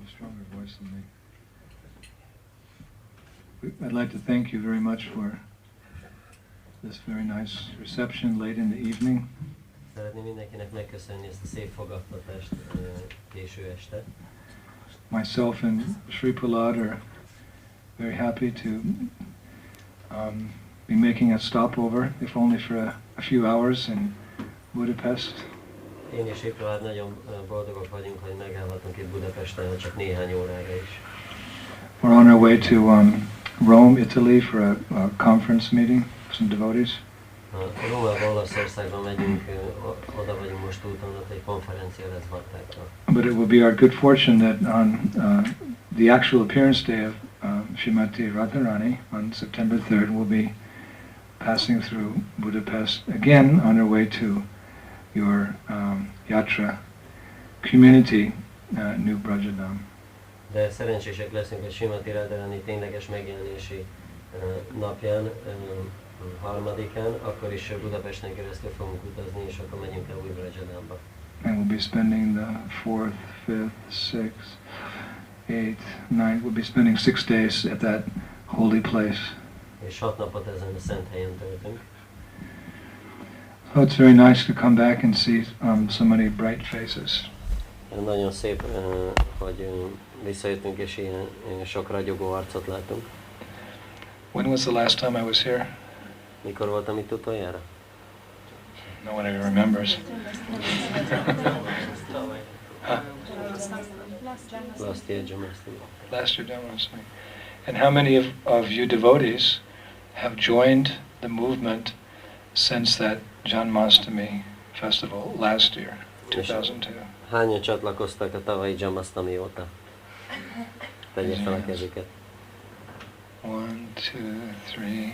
a stronger voice than me. I'd like to thank you very much for this very nice reception late in the evening. Szeretném mindenkinek megköszönni ezt a szép fogadtatást késő este. Myself and Sri Prahlad are very happy to be making a stopover, if only for a few hours in Budapest. Én és Sri Prahlad nagyon boldogok vagyunk, hogy megállhatunk itt Budapesten, ha csak néhány órára is. We're on our way to Rome, Italy for a conference meeting, some devotees. Rómába, Olaszországban megyünk, oda vagyunk most úton, ott egy konferencia lesz baktákra. But it will be our good fortune that on the actual appearance day of Srimati Radharani on September 3rd, we'll be passing through Budapest again on our way to your yatra community, New Brajadam. De szerencsések leszünk, hogy Srimati Radharani tényleges megjelenési napján, 3-án, akkor is Budapesten keresztül fogunk utazni, és akkor megyünk el új Brajadamba. And we'll be spending the 4th, 5th, 6th, 8th, 9th, we'll be spending 6 days at that holy place. És 6 napot ezen a szent helyen töltünk. So it's very nice to come back and see so many bright faces. Nagyon szép, hogy visszajöttünk és ilyen sok ragyogó arcot látunk. When was the last time I was here? Mikor voltam itt utoljára? No one ever remembers. Last year, Jamastami. Last year, Jamastami. And how many of you devotees have joined the movement since that Janmastami festival last year, 2002? Hányan csatlakoztak a tavalyi Jamastami óta? Tegyék fel a kezüket. 1, 2, 3, 4.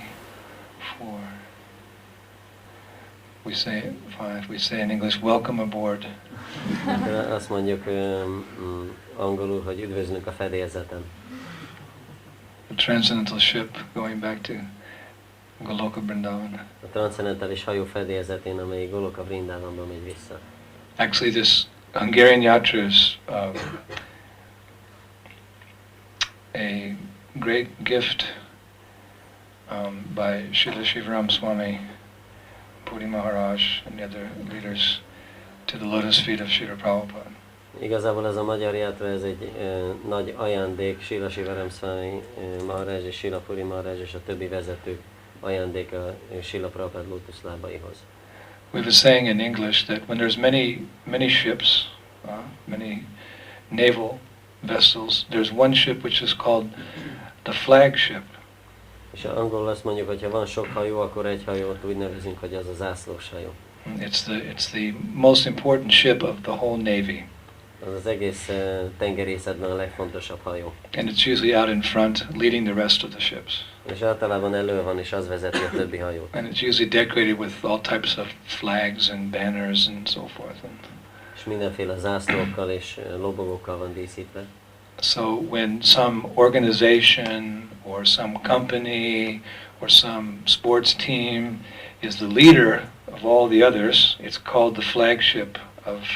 We say 5. We say in English, welcome aboard. Azt mondjuk angolul, hogy üdvözlünk a fedélzeten. The transcendental ship going back to Goloka Vrindavan. A transzendentális hajó fedélzetén, amely Goloka Vrindavanba megy vissza. Actually, this Hungarian yatra is a great gift by Srila Shivaram Swami, Puri Maharaj, and the other leaders to the lotus feet of Srila Prabhupada. Igazából ez a magyar játra, ez egy nagy ajándék Srila Shivaram Swami Maharaj és Srila Puri Maharaj és a többi vezetők ajándéka Srila Prabhupada lótuszlábaihoz. We have a saying in English that when there's many ships, many naval vessels, there's one ship which is called the flagship. És angolul azt mondjuk, hogy ha van sok hajó, akkor egy hajót úgy nevezünk, hogy az a zászlós hajó. It's the most important ship of the whole navy. Az az egész tengerészetben a legfontosabb hajó. And it's usually out in front, leading the rest of the ships. És általában elő van, és az vezeti a többi hajót. And it's usually decorated with all types of flags and banners and so forth. És mindenféle zászlókkal és lobogókkal van díszítve. So when some organization or some company or some sports team is the leader of all the others, it's called the flagship of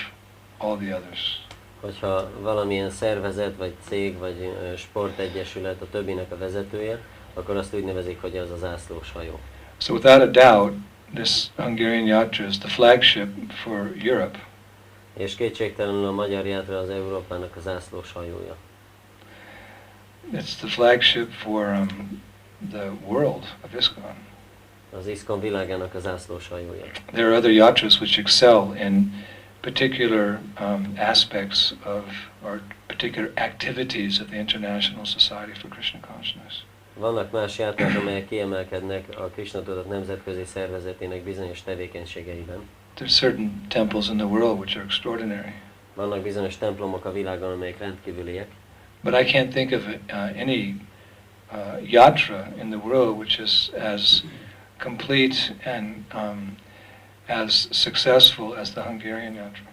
all the others. Hogyha valamilyen szervezet, vagy cég, vagy sportegyesület a többinek a vezetője, akkor azt úgy nevezik, hogy az a zászlós hajó. So without a doubt, this Hungarian yatra is the flagship for Europe. És kétségtelenül a magyar játra az Európának a zászlós hajója. It's the flagship for the world of ISKCON. Az ISKCON világának a zászlós hajója. There are other yatras which excel in particular aspects of or particular activities of the International Society for Krishna Consciousness. Vannak más játrák, amelyek kiemelkednek a Krishna Tudat Nemzetközi Szervezetének bizonyos tevékenységeiben. There's certain temples in the world which are extraordinary. Vannak bizonyos templomok a világon, amelyek rendkívüliek. But I can't think of any yatra in the world which is as complete and as successful as the Hungarian yatra.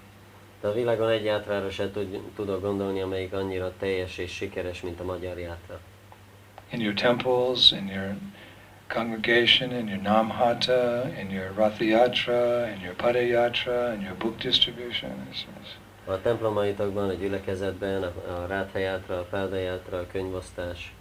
De a világon egy játrára se tudok gondolni, amelyik annyira teljes és sikeres, mint a magyar játra. In your temples, in your congregation, in your Namhata, in your Rath Yatra, in your Pada Yatra, in your book distribution. A templomaitokban, a gyülekezetben, a Ráthajátra, a Páldajátra, a könyvosztás.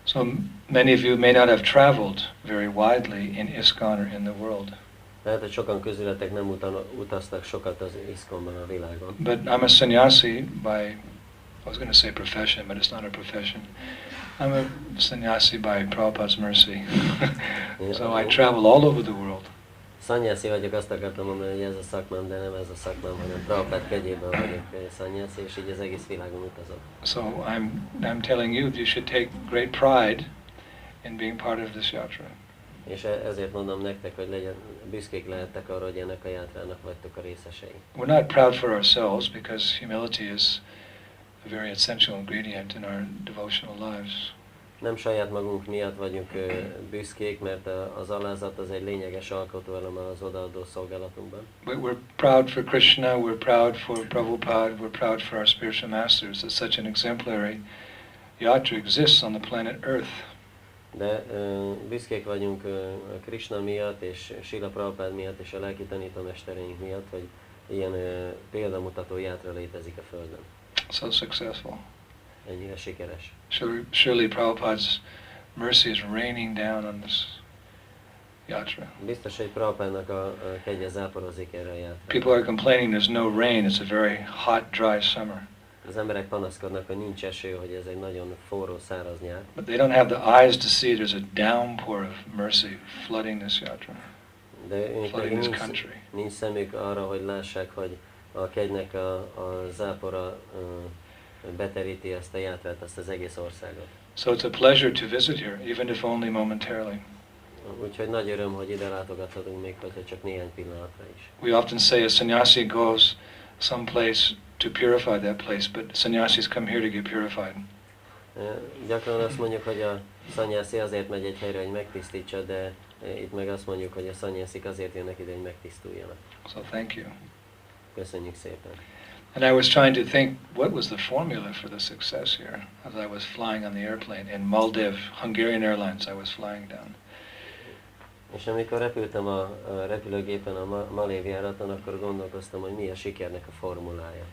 So many of you may not have traveled very widely in ISKCON or in the world. Lehet, hogy sokan közületek nem utaztak sokat az ISKCON-ban a világon. But I'm a sannyasi by, I was going to say profession, but it's not a profession. I'm a sannyasi by Prabhupada's mercy. So I travel all over the world. Szanyászi vagyok, azt akartam mondani, hogy ez a szakmám, de nem ez a szakmám, hanem Prabhupád kegyében vagyok szanyászi, és így az egész világon utazok. So I'm telling you, you should take great pride in being part of this yatra. És ezért mondom nektek, hogy büszkék lehettek arra, hogy ennek a játrának vagytok a részesei. We're not proud for ourselves because humility is a very essential ingredient in our devotional lives. Nem saját magunk miatt vagyunk büszkék, mert az alázat az egy lényeges alkotóeleme az odaadó szolgálatunkban. But we're proud for Krishna, we're proud for Prabhupada, we're proud for our spiritual masters that such an exemplary yatra exists on the planet Earth. De büszkék vagyunk Krishna miatt, és Srila Prabhupád miatt, és a lelki tanítómestereink miatt, hogy ilyen példamutató játra létezik a Földön. So successful. Ennyire sikeres. Surely Prabhupada's mercy is raining down on this yatra. Biztos, hogy Prabhupádnak a kegye záporozik erre a játra. People are complaining there's no rain, it's a very hot, dry summer. Az emberek panaszkodnak, hogy nincs eső, hogy ez egy nagyon forró, száraz nyár. But they don't have the eyes to see there's a downpour of mercy flooding this yatra, De flooding this country. nincs szemük arra, hogy lássák, hogy a kegynek a zápora beteríti ezt a játrát, ezt az egész országot. So it's a pleasure to visit here, even if only momentarily. Úgyhogy nagy öröm, hogy ide látogathatunk még, hogyha csak néhány pillanatra is. We often say a sannyasi goes someplace to purify that place, but sannyasis come here to get purified. Gyakran azt mondjuk, hogy a szanyászi azért megy egy helyre, hogy megtisztítsa, de itt meg azt mondjuk, hogy a szanyászik azért jönnek ide, hogy megtisztuljanak. So thank you. Köszönjük szépen. And I was trying to think, what was the formula for the success here? As I was flying on the airplane in Maldiv, Hungarian Airlines, I was flying down. És amikor repültem a repülőgépen a malév járaton, akkor gondolkoztam, hogy mi a sikernek a formulája.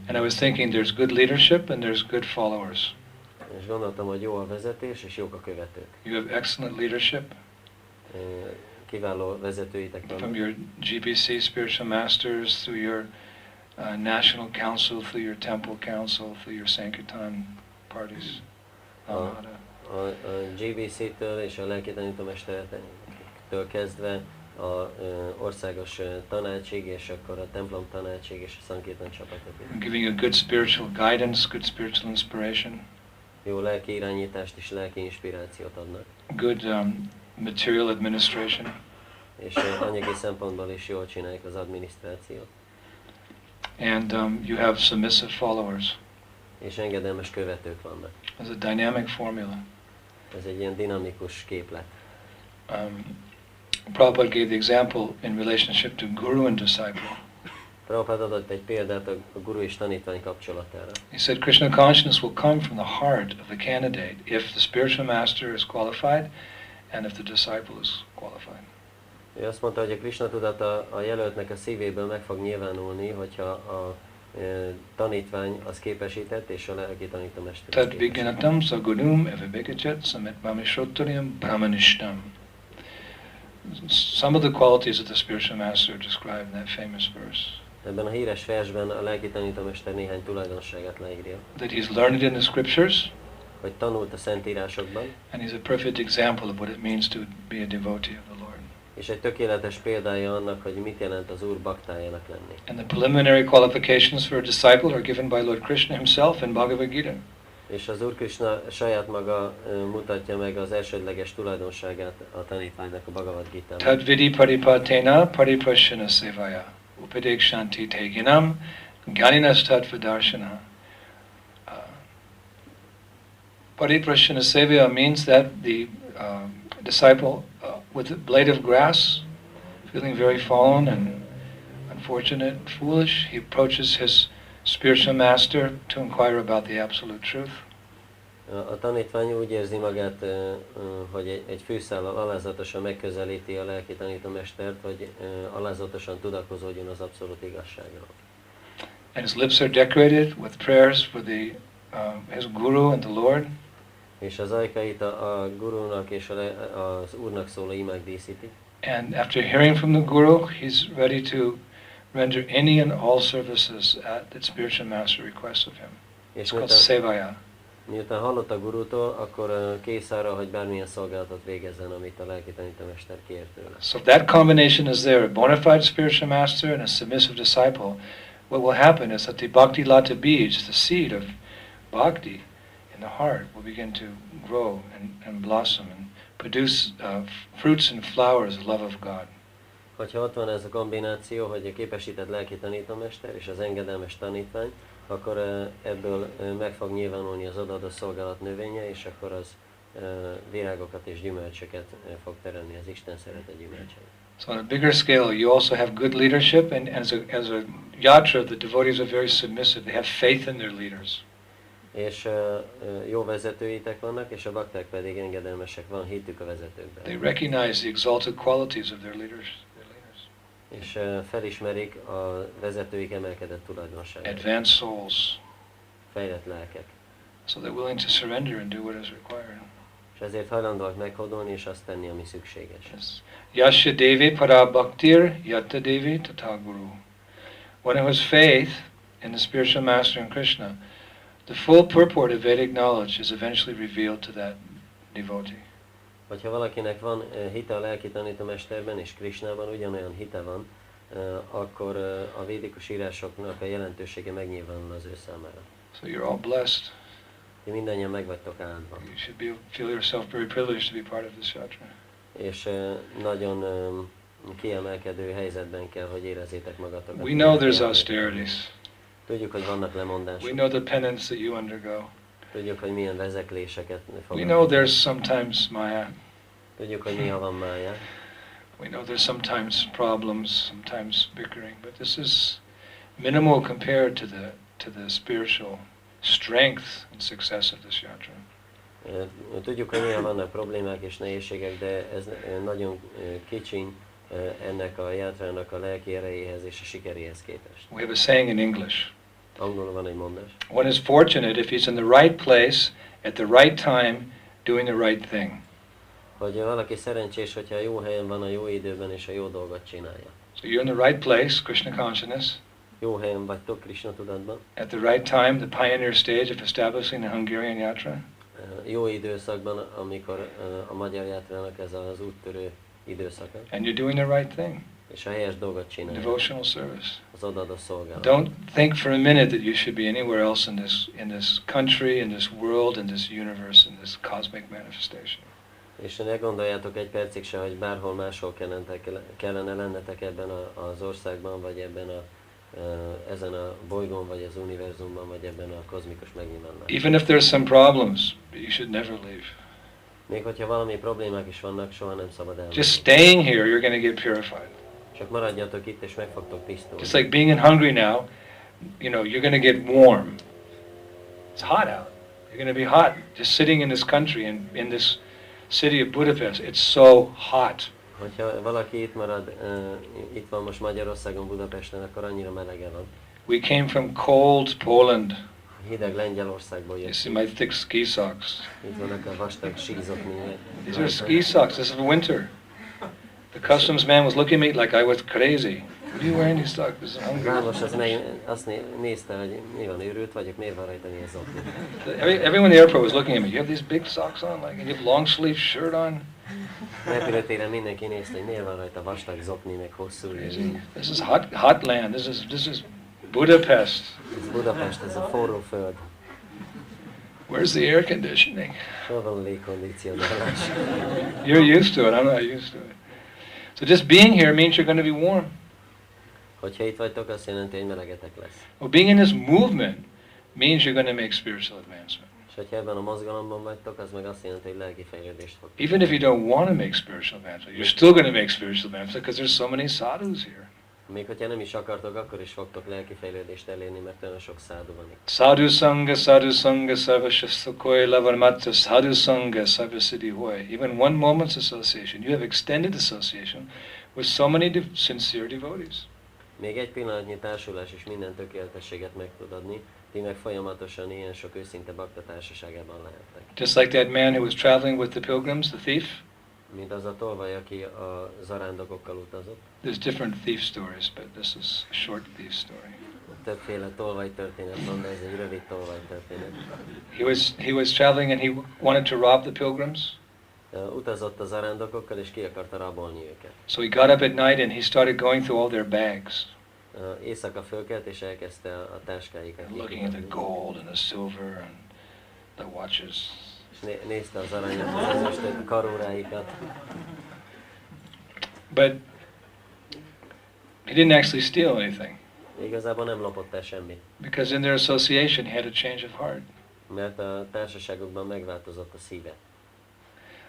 And I was thinking there's good leadership and there's good followers. És gondoltam, hogy jó a vezetés és jók a követők. You have excellent leadership. Kiváló vezetőitek vannak. From your GBC spiritual masters, through your national council, through your temple council, through your Sankirtan parties. A GBC-től és a lelki tanítómesterektől kezdve a országos tanácsig, és akkor a templom tanácsig és a Sankirtan csapatok. Giving you good spiritual guidance, good spiritual inspiration. Jó lelki irányítást és lelki inspirációt adnak. Good material administration. És anyagi szempontból is jól csinálják az adminisztrációt. And you have submissive followers. És engedelmes követők vannak. It's a dynamic formula. Ez egy ilyen dinamikus képlet. Prabhupada gave the example in relationship to guru and disciple. Prabhupada adott egy példát a guru és tanítvány kapcsolatára. He said Krishna consciousness will come from the heart of the candidate if the spiritual master is qualified and if the disciple is qualified. Ő azt mondta, hogy a Krishna tudat a jelöltnek a szívéből meg fog nyilvánulni, hogyha a tanítvány az képesített, és a lelki tanítómester Tad viganatam sagunum evabhikachat samitmamishottariam brahmanishtam. Some of the qualities of the spiritual master are described in that famous verse. Ebben a híres versben a lelki tanítómester néhány tulajdonságát leírja. That he's learned in the scriptures. Hogy tanult a Szentírásokban. And he's a perfect example of what it means to be a devotee of the Lord. És egy tökéletes példája annak, hogy mit jelent az Úr baktájának lenni. And the preliminary qualifications for a disciple are given by Lord Krishna himself in Bhagavad Gita. És az Úr Krishna saját maga mutatja meg az elsődleges tulajdonságát a tanítványnak a Bhagavad Gitában. Tad vidi paripatena paripashana sevaya upadekshanti teginam ganinas tatvadarshana. Pariprashana sevaya means that the disciple with a blade of grass, feeling very fallen and unfortunate, foolish, he approaches his spiritual master to inquire about the absolute truth. A tanítvány úgy érzi magát, hogy egy fűszállal alázatosan megközelíti a lelki tanítómestert, hogy alázatosan tudakozódjon az abszolút igazságról. and his lips are decorated with prayers for his guru and the Lord. És az ajkait a gurunak és az úrnak szóló imák díszíti. And after hearing from the guru, he's ready to render any and all services that spiritual master requests of him. It's called sevaya. Miután hallott a gurútól, akkor kész arra, hogy bármilyen szolgálatot végezzen, amit a lelki tanítómester kér tőle. So if that combination is there, a bona fide spiritual master and a submissive disciple, what will happen is that the bhakti lata bij, the seed of bhakti in the heart, will begin to grow and blossom and produce fruits and flowers of love of God. Hogyha ott van ez a kombináció, hogy a képesített lelki tanítómester és az engedelmes tanítvány, akkor ebből meg fog nyilvánulni az odaadó szolgálat növénye, és akkor az virágokat és gyümölcsöket fog terelni, az Isten szeretet gyümölcseit. So on a bigger scale, you also have good leadership, and as a yatra, the devotees are very submissive. They have faith in their leaders. És jó vezetőitek vannak, és a bakták pedig engedelmesek, van hitük a vezetőkben. They recognize the exalted qualities of their leaders. És felismerik a vezetőik emelkedett tulajdonságait. Advanced souls. Fejlett lelkek. So they're willing to surrender and do what is required. És ezért hajlandóak meghódolni és azt tenni, ami szükséges. Yes. Yasya devi para bhaktir yatta devi tata guru. One who has faith in the spiritual master in Krishna, the full purport of Vedic knowledge is eventually revealed to that devotee. Hogyha valakinek van hite a lelki tanítómesterben és Krishnában, ugyanolyan hite van, akkor a védikus írásoknak a jelentősége megnyilvánul az ő számára. So you're all blessed. Ti mindannyian meg vagytok áldva. You should feel yourself very privileged to be part of this yatra. És nagyon kiemelkedő helyzetben kell, hogy érezzétek magatokat. We know there's austerities. Tudjuk, hogy vannak lemondások. We know the penance that you undergo. Tudjuk, hogy milyen vezekléseket We know there's sometimes maya. Tudjuk, hogy néha van mája. We know there's sometimes problems, sometimes bickering, but this is minimal compared to the spiritual strength and success of this yatra. Tudjuk, hogy néha vannak problémák és nehézségek, de ez nagyon kicsiny ennek a játrának a lelki erejéhez és a sikeréhez képest. We have a saying in English. Angolul van egy mondás. One is fortunate if he's in the right place at the right time doing the right thing. Hogy valaki szerencsés, hogyha a jó helyen van, a jó időben és a jó dolgot csinálja. So you're in the right place, Krishna consciousness. Jó helyen vagytok Krishna tudatban. At the right time, the pioneer stage of establishing the Hungarian yatra. Jó időszakban, amikor a magyar játrának ez az úttörő időszaka. And you're doing the right thing. És a helyes dolgot csinálja. Devotional service. Az odaadó szolgálat. Don't think for a minute that you should be anywhere else in this country, in this world, in this universe, in this cosmic manifestation. És ne gondoljátok egy percig se, hogy bárhol máshol kellene lennetek ebben az országban, vagy ezen a bolygón, vagy az univerzumban, vagy ebben a kozmikus megnyilvánulásban. Even if there's some problems, you should never leave. Még hogyha valami problémák is vannak, soha nem szabad elmenni. Just staying here, you're going to get purified. Csak maradjatok itt, és meg fogtok tisztulni. Just like being in Hungary now, you know, you're going to get warm. It's hot out. You're going to be hot. Just sitting in this country, in this city of Budapest, it's so hot. Hogyha valaki itt marad, itt van most Magyarországon, Budapesten, akkor annyira melege van. We came from cold Poland. Hideg Lengyelországból You jött. see my thick ski socks. Itt vannak a vastag sízokmények. These are ski socks. This is winter. The customs man was looking at me like I was crazy. What are you wearing these socks? This is Hungary. Város azt nézte, hogy mi van, őrült vagyok, miért van rajta ilyen zokni. Everyone in the airport was looking at me. You have these big socks on? Like, you have long sleeve shirt on? Repülőtéren mindenki nézte, hogy miért van rajta vastag zokni, meg hosszú. This is hot land. This is Budapest. Ez Budapest, ez a forró föld. Where's the air conditioning? Hol van a légkondicionálás? You're used to it. I'm not used to it. So just being here means you're going to be warm. Hogyha itt vagytok, azt jelenti, hogy melegetek lesz. Well, being in this movement means you're going to make spiritual advancement. És hogyha ebben a mozgalomban vagytok, az meg azt jelenti, hogy lelki fejlődést fog. Even if you don't want to make spiritual advancement, you're still going to make spiritual advancement because there's so many sadhus here. Még hogyha nem is akartok, akkor is fogtok lelki fejlődést elérni, mert olyan sok szádu van itt. Sadhu sangha sarvashastakoi lavarmatra sadhu sangha sarvasiddhi hoy. Even one moment's association, you have extended association with so many sincere devotees. Még egy pillanatnyi társulás is minden tökéletességet meg tud adni, ti meg folyamatosan ilyen sok őszinte bakta társaságában lehettek. Just like that man who was traveling with the pilgrims, the thief. Mint az a tolvaj, aki a zarándokokkal utazott. There's different thief stories, but this is a short thief story. Többféle tolvaj történet van, de ez egy rövid tolvaj történet. He was traveling and he wanted to rob the pilgrims. Utazott a zarándokokkal és ki akarta rabolni őket. So he got up at night and he started going through all their bags. Éjszaka fölkelt és elkezdte a táskáikat. Looking at the gold and the silver and the watches. És nézte az aranyat, az ezüstöt, a karóráikat. But he didn't actually steal anything. Igazából nem lopott el semmit. Because in their association he had a change of heart. Mert a társaságokban megváltozott a szíve.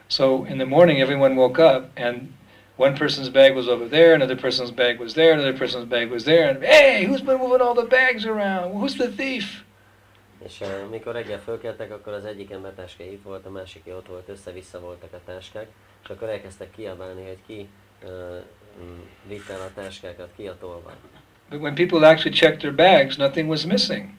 So in the morning everyone woke up and one person's bag was over there, another person's bag was there, another person's bag was there, and hey, who's been moving all the bags around? Who's the thief? És mikor reggel fölkeltek, akkor az egyik ember táskája itt volt, a másiké ott volt, össze-vissza voltak a táskák, és akkor elkezdtek kiabálni, hogy ki vitte el a táskákat, ki a tolvaj. But when people actually checked their bags, nothing was missing.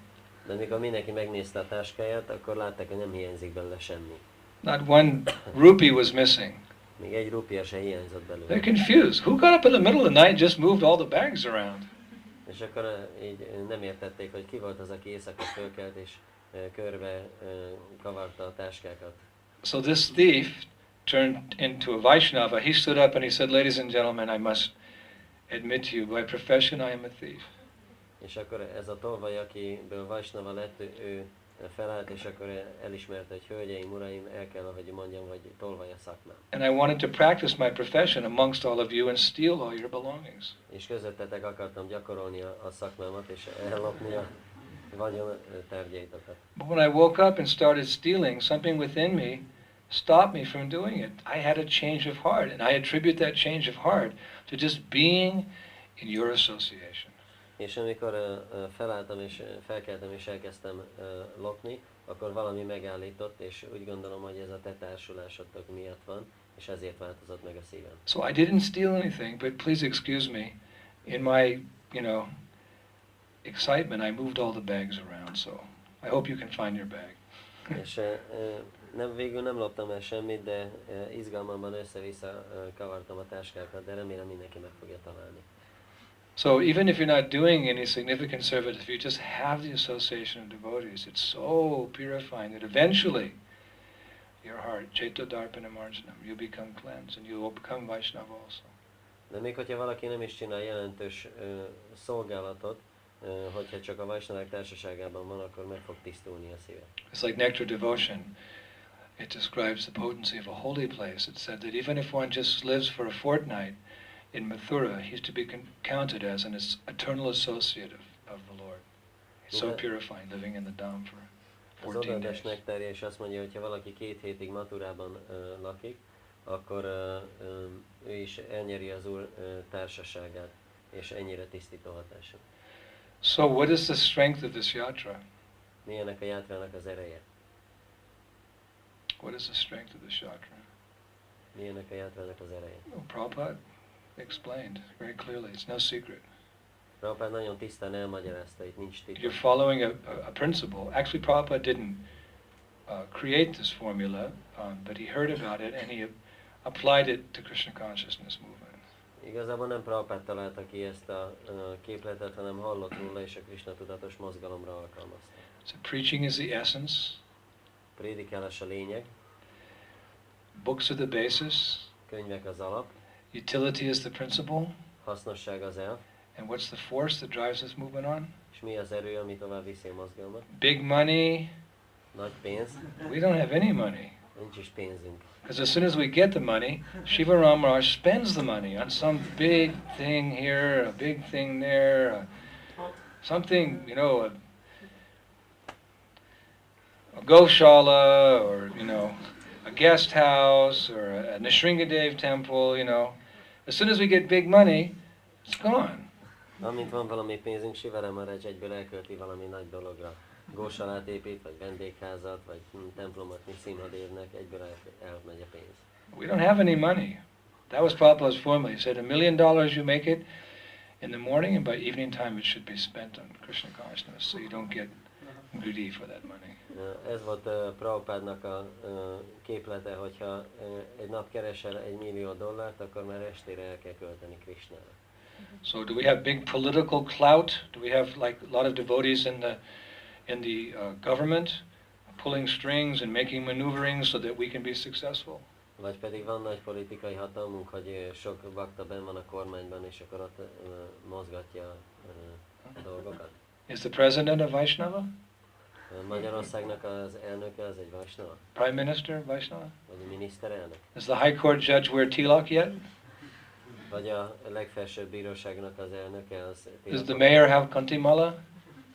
De mikor mindenki megnézte a táskáját, akkor látták, hogy nem hiányzik belőle semmi. Not one rupee was missing. Még egy rupia se hiányzott belőle. They're confused. Who got up in the middle of the night and just moved all the bags around? És akkor így nem értették, hogy ki volt az, aki éjszaka fölkelt és körbe kavarta a táskákat. So this thief turned into a Vaishnava. He stood up and he said, "Ladies and gentlemen, I must admit to you, by profession I am a thief." És akkor ez a tolvaj, akiből Vaishnava lett, ő felállt, és akkor elismerte, hogy hölgyeim, uraim, el kell, hogy mondjam, hogy tolvaj a szakmám. And I wanted to practice my profession amongst all of you and steal all your belongings. És közöttetek akartam gyakorolni a szakmámat, és ellopni a vagyon tárgyaitokat. But when I woke up and started stealing, something within me stopped me from doing it. I had a change of heart, and I attribute that change of heart to just being in your association. És amikor felálltam és felkeltem és elkezdtem lopni, akkor valami megállított, és úgy gondolom, hogy ez a te társulásotok miatt van, és ezért változott meg a szívem. So I didn't steal anything, but please excuse me. In my, excitement, I moved all the bags around, so I hope you can find your bag. És végül nem loptam el semmit, de izgalmamban össze-vissza kavartam a táskákat, de remélem mindenki meg fogja találni. So even if you're not doing any significant service, if you just have the association of devotees, it's so purifying that eventually your heart, Chaita Darpana Marjanam, you become cleansed and you will become Vaishnava also. De még hogyha valaki nem is csinál jelentős szolgálatot, hogyha csak a Vaishnavák társaságában van, akkor meg fog tisztulni a szíve. It's like nectar devotion. It describes the potency of a holy place. It said that even if one just lives for a fortnight in Mathura, he's to be counted as an eternal associate of the Lord. It's so purifying living in the Dham for 14 days. Az nektárja, és azt mondja, hogy ha valaki 2 hétig Mathurában lakik, akkor ő is elnyeri az Úr társaságát, és ennyire tisztító hatása. So what is the strength of this yatra? Milyenek a játrának az ereje? What is the strength of this yatra? Milyenek a játrának az ereje? Well, Prabhupada explained very clearly. It's no secret. Prabhupada nagyon tisztán elmagyarázta, itt nincs titok. You're following a principle. Actually, Prabhupada didn't create this formula, but he heard about it and he applied it to Krishna consciousness movement. Igazából nem Prabhupada találta ki ezt a képletet, hanem hallott róla és a Krishna tudatos mozgalomra alkalmazta. So preaching is the essence. Prédikálás a lényeg. Books are the basis. Könyvek az alap. Utility is the principle. Hasznosság az elv. And what's the force that drives this movement on? És mi az erő, ami tovább viszi a mozgalmat? Big money. Nagy pénz. We don't have any money. Nincs is pénzünk. Because as soon as we get the money, Shiva Ramaraj spends the money on some big thing here, a big thing there, something, a Goshala, or, a guest house, or a Nrsingadev temple, As soon as we get big money, it's gone. Amint van valami pénzünk, Shiva Ramaraj egyből elkölti valami nagy dologra. Gósalát épít, vagy vendégházat, vagy templomot Nrsingadevnek, egyből elmegy a pénz. We don't have any money. That was Prabhupada's formula. He said, $1 million you make it, in the morning, and by evening time it should be spent on Krishna consciousness, so you don't get greedy for that money. Ez volt Prabhupádnak a képlete, hogyha egy nap keresel $1 millió, akkor már estére el kell költeni Krishnára. So do we have big political clout? Do we have like a lot of devotees in the government pulling strings and making maneuverings so that we can be successful? Vagy pedig van nagy politikai hatalmunk, hogy sok bakta benn van a kormányban, és akkor ott mozgatja a dolgokat. Is the president a Vaishnava? Magyarországnak az elnöke az egy Vaishnava? Prime Minister Vaishnava? Vagy a miniszterelnök? Does the High Court judge wear tilak yet? Vagy a legfelsőbb bíróságnak az elnöke az tilakot? Does the mayor have kantimala?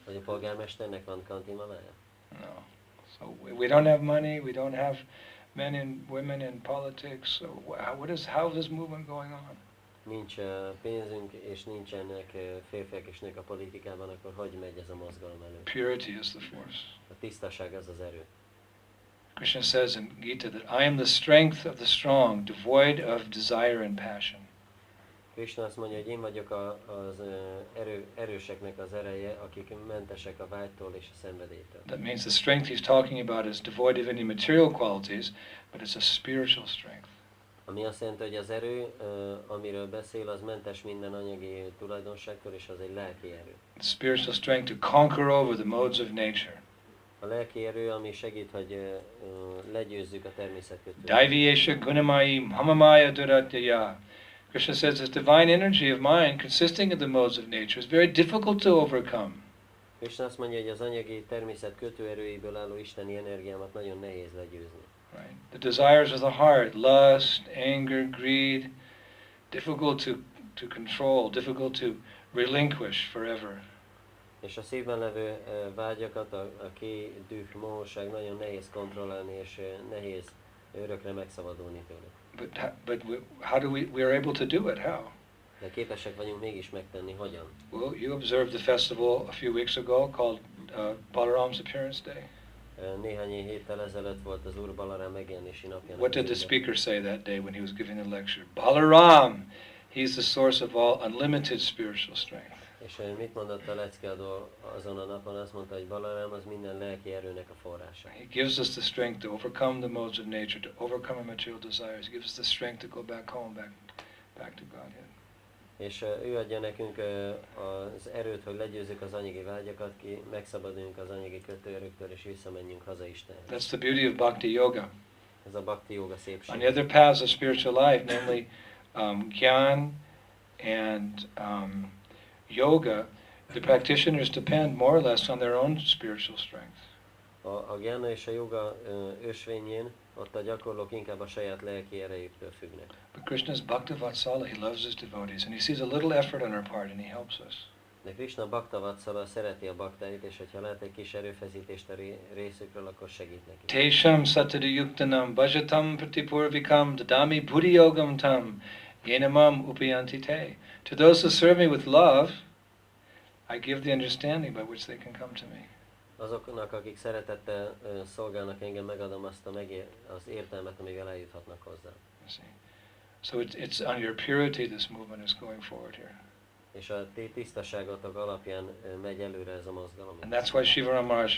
Vagy a polgármesternek van kantimalája? No. So we don't have money, we don't have men and women in politics. So how is this movement going on? Nincs pénzünk, és nincsenek férfiak és nők a politikában, akkor hogy megy ez a mozgalom elő? Purity is the force. A tisztaság az az erő. Krishna says in Gita that I am the strength of the strong, devoid of desire and passion. Krishna azt mondja, hogy én vagyok az erőseknek az ereje, akik mentesek a vágytól és a szenvedélytől. That means the strength he's talking about is devoid of any material qualities, but it's a spiritual strength. Ami azt jelenti, hogy az erő, amiről beszél, az mentes minden anyagi tulajdonságtól, és az egy lelki erő. Spiritual strength to conquer over the modes of nature. A lelki erő, ami segít, hogy legyőzzük a természetkötőt. Daiviyesha gunamai hamamaya duratya. Krishna says this divine energy of mind consisting of the modes of nature is very difficult to overcome. Krishna azt mondja, hogy az anyagi természet kötőerőiből álló isteni energiámat nagyon nehéz legyőzni. Right. The desires of the heart, lust, anger, greed, difficult to control, difficult to relinquish forever. És a szívben levő vágyakat, a düh, mohóság nagyon nehéz kontrollálni, és nehéz örökre megszabadulni tőle. But how do we are able to do it? How? De képesek vagyunk mégis megtenni, hogyan? Well, you observed the festival a few weeks ago called Balaram's Appearance Day. Néhány héttel ezelőtt volt az Úr Balaram megjelenési napja. What did the speaker say that day when he was giving the lecture? Balaram, he's the source of all unlimited spiritual strength. És mit mondott a leckeadó azon a napon? Azt mondta, hogy Balaram az minden lelki erőnek a forrása. He gives us the strength to overcome the modes of nature, to overcome our material desires. He gives us the strength to go back home, back to Godhead. És ő adja nekünk az erőt, hogy legyőzzük az anyagi vágyakat, ki megszabaduljunk az anyagi kötőerőktől, és visszamenjünk haza Istenhez. That's the beauty of bhakti yoga. Ez a bhakti yoga szépség. On the other paths of spiritual life, namely Gyan and yoga, the practitioners depend more or less on their own spiritual strength. A gyána és a joga ösvényén ott a gyakorlók inkább a saját lelki erejüktől függnek. But Krishna's Bhaktavatsala, he loves his devotees, and he sees a little effort on our part, and he helps us. De Krishna Bhaktavatsala szereti a baktáit, és hogyha lát egy kis erőfeszítést a részükről, akkor segít neki. Tesham satadu yuktanam bhajatam pratipurvikam dadami buddhi yogam tam yenamam upayanti te. To those who serve me with love, I give the understanding by which they can come to me. Azoknak, akik szeretettel szolgálnak engem, megadom azt az értelmet, amivel eljuthatnak hozzá. So it's on your purity this movement is going forward here. És a ti tisztaságotok alapján megy előre ez a mozgalom. And that's why Shivaram Maharaj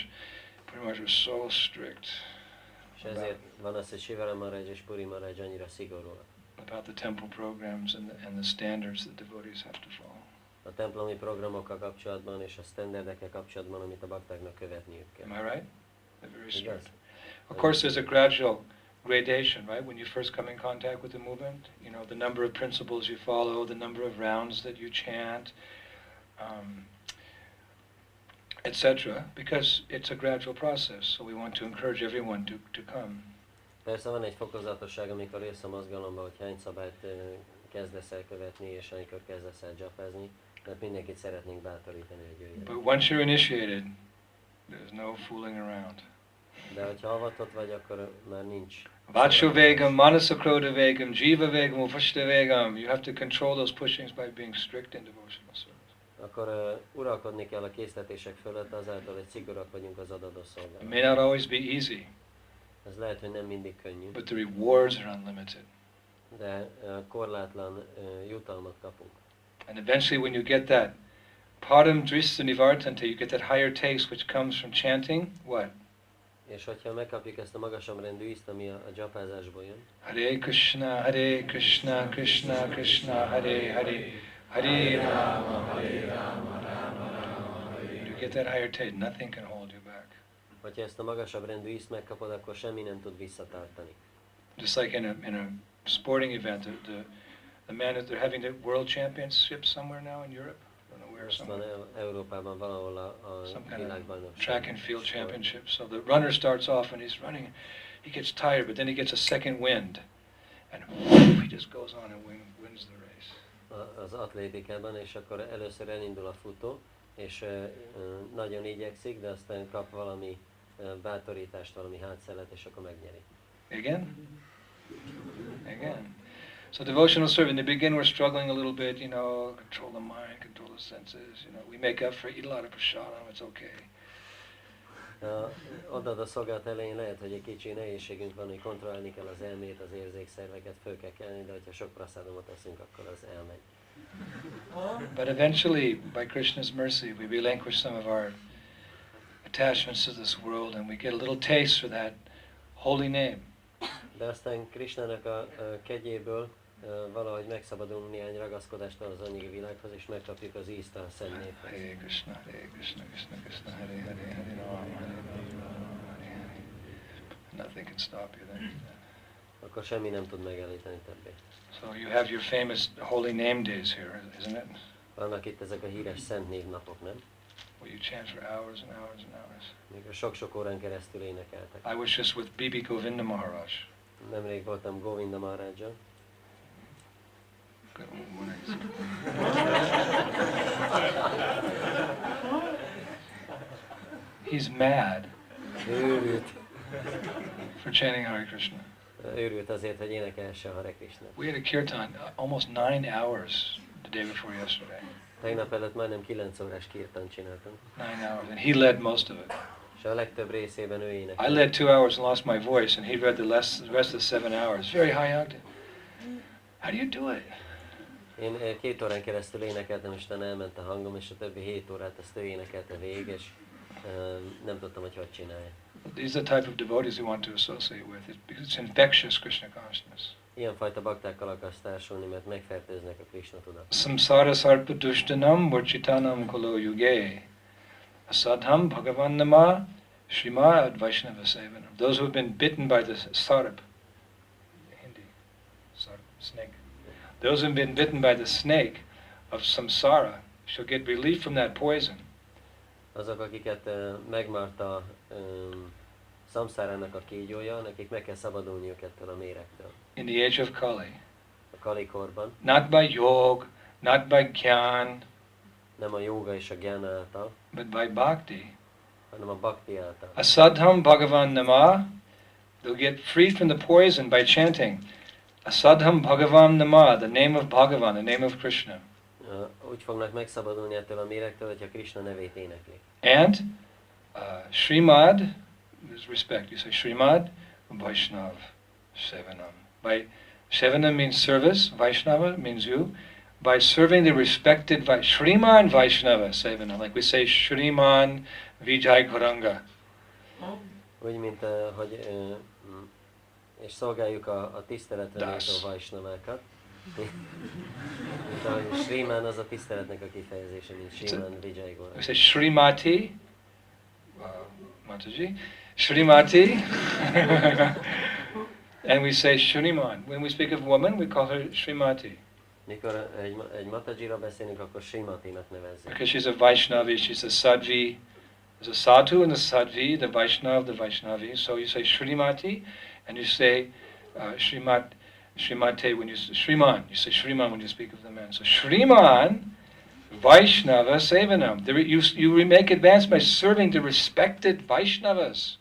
pretty much was so strict. És ezért van az, hogy Shivaram Maharaj és Puri Maharaj annyira szigorúak. About the temple programs and the standards that devotees have to follow. A templomi programokkal kapcsolatban és a standardekkel kapcsolatban, amit a baktáknak követniük kell. Am I right? They're very strict. Igaz? Of course, there's a gradual gradation, right? When you first come in contact with the movement, you know, the number of principles you follow, the number of rounds that you chant, etc. Because it's a gradual process, so we want to encourage everyone to come. Persze van egy fokozatosság, amikor jössz a mozgalomba, hogy hány szabályt kezdesz el követni, és amikor kezdesz el japázni, mert mindenkit szeretnénk bátorítani, hogy jöjjön. But once you're initiated, there's no fooling around. De hogyha avatott vagy, akkor már nincs. Vachu vegam, manasakroda vegam, jiva vegam, upashta vegam. You have to control those pushings by being strict in devotional service. Akkor uralkodni kell a késztetések fölött azáltal, hogy szigorúak vagyunk az adott szolgálatban. It may not always be easy. Ez lehet, hogy nem mindig könnyű. But the rewards are unlimited. De korlátlan jutalmat kapunk. And eventually when you get that param drishya nivartante, you get that higher taste which comes from chanting, what? És hogyha megkapjuk ezt a magasabb rendű ízt, ami a dzsapázásból jön. Hare Krishna, Krishna Krishna, Hare Hare, Hare Rama, Rama Rama. You get that higher taste, nothing can hold you back. Hogyha ezt a magasabb rendű ízt megkapod, akkor semmi nem tud visszatartani. Just like in a sporting event, the man that they're having the world championship somewhere now in Europe. Most van Európában valahol a világbajnokság. Track and field championship. So the runner starts off and he's running, he gets tired, but then he gets a second wind, and he just goes on and wins the race. Az atlétikában, és akkor először elindul a futó, és nagyon igyekszik, de aztán kap valami bátorítást, valami hátszelet, és akkor megnyeri. Again. So devotional service, in the beginning we're struggling a little bit, you know, control the mind, control the senses, you know, we make up for, eat a lot of prasadam, it's okay. Oda a szolgálat elején lehet, hogy egy kicsi nehézségünk van, hogy kontrollálni kell az elmét, az érzékszerveket, föl kell kelni, de hogyha sok prasadamot eszünk, akkor az elmegy. But eventually, by Krishna's mercy, we relinquish some of our attachments to this world and we get a little taste for that holy name. De aztán Krishnának a kegyéből valahogy megszabadulunk néhány ragaszkodástól az anyagi világhoz, és megkapjuk az ízt a szent névhez. Hare Krishna, Krishna Krishna, Hare Hare, Hare Rama, Hare Rama, Hare Hare. Nothing can stop you then. Akkor semmi nem tud megállítani többé. So you have your famous holy name days here, isn't it? Vannak itt ezek a híres szent névnapok, nem? Where you chant for hours and hours and hours. Mikor sok-sok órán keresztül énekeltek. I was just with Bibi Govinda Maharaj. Nemrég voltam Govinda Maharajjal. He's mad Őrült. for chanting Hare Krishna. Őrült azért, hogy énekelse a Hare Krishna. We had a kirtan almost 9 hours the day before yesterday. Tegnap előtt majdnem 9 órás kirtan csináltam. 9 hours, and he led most of it. És a legtöbb részében ő énekelt. I led 2 hours and lost my voice, and he read the rest of the 7 hours. Very high octave. How do you do it? Én 2 órán keresztül énekeltem, és utána elment a hangom, és a többi 7 órát azt ő énekelte végig, és nem tudtam, hogy csinálja. These are the type of devotees we want to associate with, because it's infectious Krishna consciousness. Ilyenfajta baktákkal akarsz társulni, mert megfertőznek a Krishna tudatot. Samsara sarpa dushtanam murchitanam kolo yuge. Asadham bhagavan nama srimad vaishnava sevanam. Those who have been bitten by the sarp, Hindi, sarp, snake. Those who have been bitten by the snake of samsara shall get relief from that poison. Azok, akiket megmarta szamszárának a kígyója, nekik meg kell szabadulniuk ettől a méregtől. In the age of Kali. A Kali korban. Not by yoga, not by gyan. Nem a jóga és a gyána által. But by bhakti. Hanem a bhakti által. Asadham bhagavan nama. They'll get freed from the poison by chanting. Asadham bhagavan nama, the name of Bhagavan, the name of Krishna. Úgy fognak megszabadulni ettől a méregtől, hogyha Krishna nevét éneklik. And Srimad, there's respect. You say Srimad Vaishnav Sevanam. By Sevanam means service, Vaishnava means you. By serving the respected Sriman Vaishnava Sevanam, like we say Shriman Vijay Goranga. Úgy, mint hogy és szolgáljuk a tiszteletre méltó Vaishnavákat. Mint ahogy Sriman az a tiszteletnek a kifejezése, mint Shriman Vijay Goranga. We say Srimati, Mataji, Srimati, and we say Shriman. When we speak of woman, we call her Srimati. Mikor egy Matajira beszélünk, akkor Srimatinak nevezzük. Because she's a Vaishnavi, she's a Sadvi. There's a Sadhu and a Sadvi, the Vaishnav, the Vaishnavi. So you say Srimati, and you say Srimate when you say Shriman. You say Shriman when you speak of the man. So Shriman Vaishnava Sevanam. You make advance by serving the respected Vaishnavas.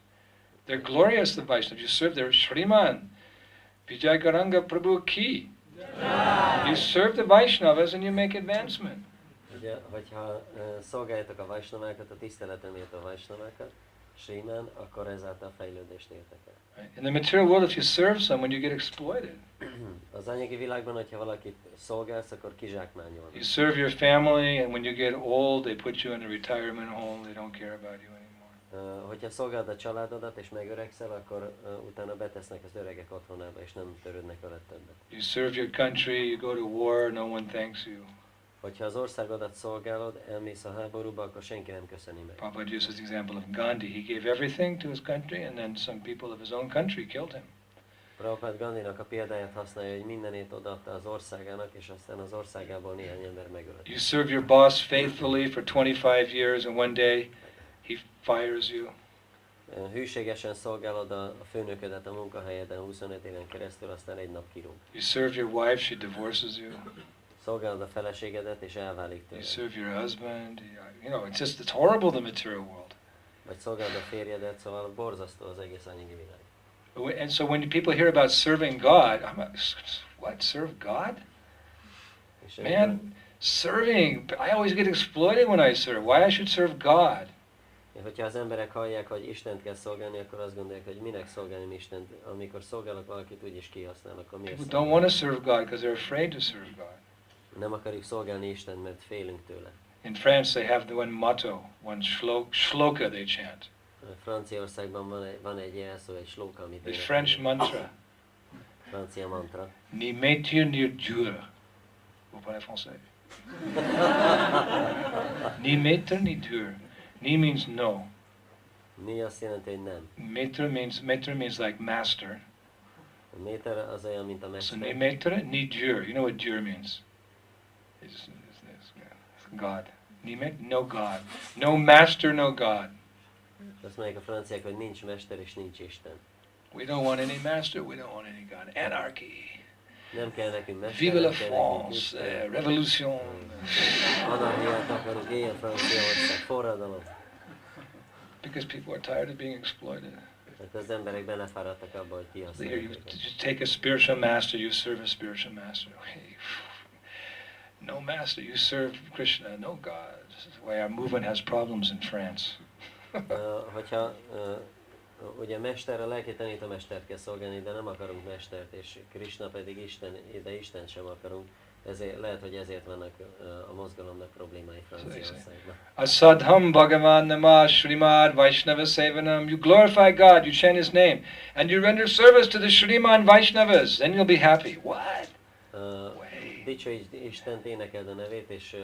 They're glorious, the Vaishnavas. You serve their Shriman. Vijay Garanga Prabhu Ki. You serve the Vaishnavas and you make advancement. Ugye, hogyha szolgáljátok a Vaishnavákat, a tiszteletre méltó Vaishnavákat, Srimán, akkor ezáltal fejlődést értek el. Right? In the material world, if you serve someone, you get exploited. Az anyagi világban, hogyha valakit szolgálsz, akkor kizsákmányolnak. You serve your family, and when you get old, they put you in a retirement home. They don't care about you anymore. Hogyha szolgálod a családodat és megöregszel, akkor utána betesznek az öregek otthonába, és nem törődnek veled többet. You serve your country, you go to war, no one thanks you. Hogyha az országodat szolgálod, elmész a háborúba, akkor senki nem köszöni meg. Prabhupada uses the example of Gandhi. He gave everything to his country, and then some people of his own country killed him. Prabhupada Gandhinak a példáját használja, hogy mindenét odaadta az országának, és aztán az országából néhány ember megölt. You serve your boss faithfully for 25 years, and one day he fires you. Hűségesen szolgálod a főnöködet a munkahelyeden 25 éven keresztül, aztán egy nap kirúg. You serve your wife, she divorces you. Szolgálod a feleségedet, és elválik You tőled. serve your husband. You know, it's horrible, the material world. Vagy szolgálod a férjedet, szóval borzasztó az egész anyagi világ. And so when people hear about serving God, I'm like, what, serve God? És Man, serving, I always get exploited when I serve. Why I should serve God? hogyha az emberek hallják, hogy Istent kell szolgálni, akkor azt gondolják, hogy minek szolgálni Istent. Amikor szolgálok valakit, úgyis kihasználnak, akkor miért People don't want to serve God because they're afraid to serve God. Nem akarjuk szolgálni Istent, mert félünk tőle. In France, they have the one motto, one shloka they chant. Franciaországban van egy jelszó, egy slóka, amit The French mantra. Francia mantra. Ni métier ni dur. Vous parlez français? Ni maître ni dur. Ni means no. Ni azt jelenti, hogy nem. Maître means like master. A méter az olyan, mint a So ni mester. maître ni dur. You know what dur means? It's God. Ni maître, no God. No master, no God. Azt mondják a franciák, hogy nincs mester és nincs Isten. We don't want any master, we don't want any God. Anarchy. Nem kell nekünk mester, Vive la nem kell nekünk France, Isten. révolution. Anarchiát akarunk, éljen Franciaország, forradalom. Because people are tired of being exploited. Mert az emberek belefáradtak abba, hogy Here kihasználják you őket. take a spiritual master, you serve a spiritual master. Hey, no master, you serve Krishna, no God. This is why our movement has problems in France. Hogyha ugye mester, a lelki tanítómestert kell szolgálni, de nem akarunk mestert, és Krishna pedig Isten, de Isten sem akarunk. Ezért, lehet, hogy ezért vannak a mozgalomnak problémái Franciaországban. Asadham Bhagavan Nama Shrimad Vaishnava Sevanam. You glorify God, you chant His name, and you render service to the Shriman Vaishnavas. Then you'll be happy. What? Dicsőítsd Istent, énekeld a nevét, és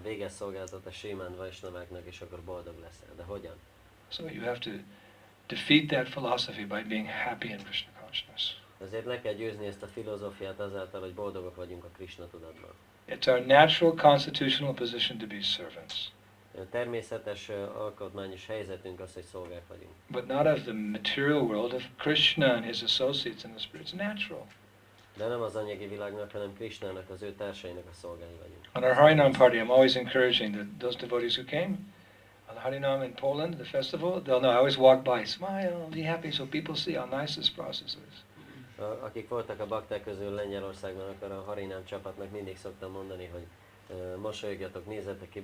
végez szolgáltat a Srimán Vaisnaváknak, és akkor boldog leszel. De hogyan? So you have to defeat that philosophy by being happy in Krishna consciousness. Ezért le kell győzni ezt a filozófiát azáltal, hogy boldogok vagyunk a Krishna tudatban. It's our natural constitutional position to be servants. Természetes alkotmányos helyzetünk az, hogy szolgák vagyunk. But not of the material world, of Krishna and his associates in the spirit. It's natural. De nem az anyagi világnak, hanem Krishnának, az ő társainak a szolgái vagyunk. On our Harinam party, I'm always encouraging those devotees who came on the Harinam in Poland, the festival, they'll know I always walk by, smile, be happy, so people see how nice this process is. Akik voltak a bakták közül Lengyelországban, akkor a Harinám csapatnak mindig szoktam mondani, hogy mosolyogjatok, nézzetek ki